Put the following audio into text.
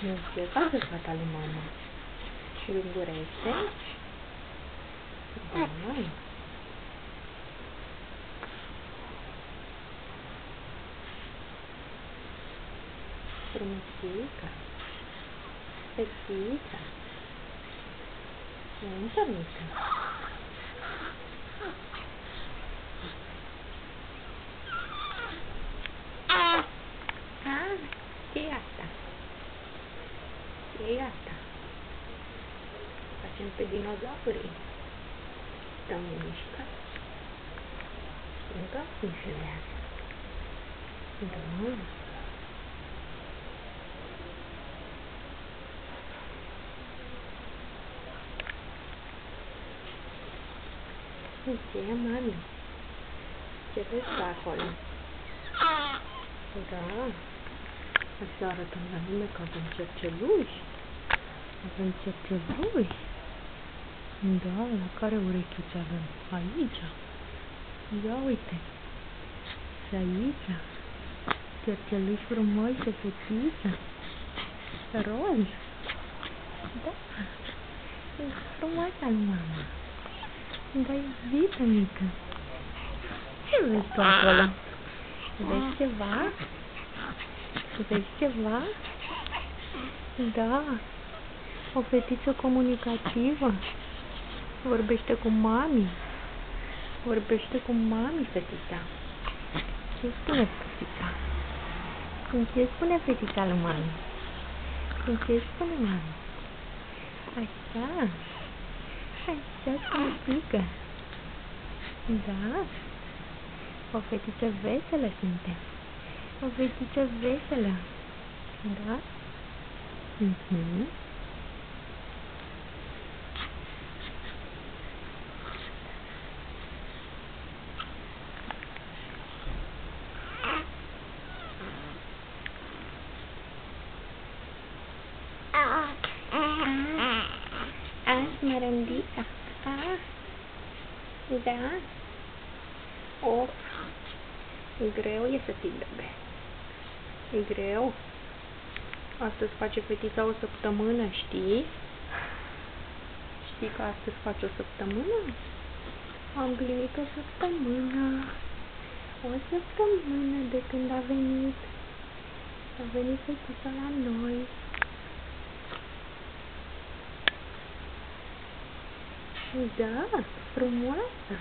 Nu ce face fata lui mama? Și lungurește? Da. Frumusică. Fetiță. Mâncă mică. Ce-i asta? Ce-i asta? Facem pe dinozaurii. Stăm în mișcare. Încă mișulează. Da. Ce e, mami? Ce vezi pe acolo? Da. Hai să arătăm la lume că avem cerceluși. Avem cerceluși. Da, la care urechiuțe avem? Aici. Ia uite. Și aici. Cerceluși frumoase, fetiță. Roz. Da. E frumoasă al mama. Da, iubită mică. Ce vezi tu acolo? Vezi ceva? Vezi ceva? Da. O fetiță comunicativă. Vorbește cu mami. Vorbește cu mami, fetița. Ce spune fetița? Ce spune fetița lui mami? Ce spune mami? Așa. Așa se pică. Da. O fetiță veselă suntem. O fetiță veselă. Da? Smerândița. Da? Of. Greu e să fii bebe. E greu. Astăzi face fetița o săptămână, știi? Știi că astăzi face o săptămână? Am împlinit o săptămână. O săptămână de când a venit. A venit fetița la noi. Da, frumoasă.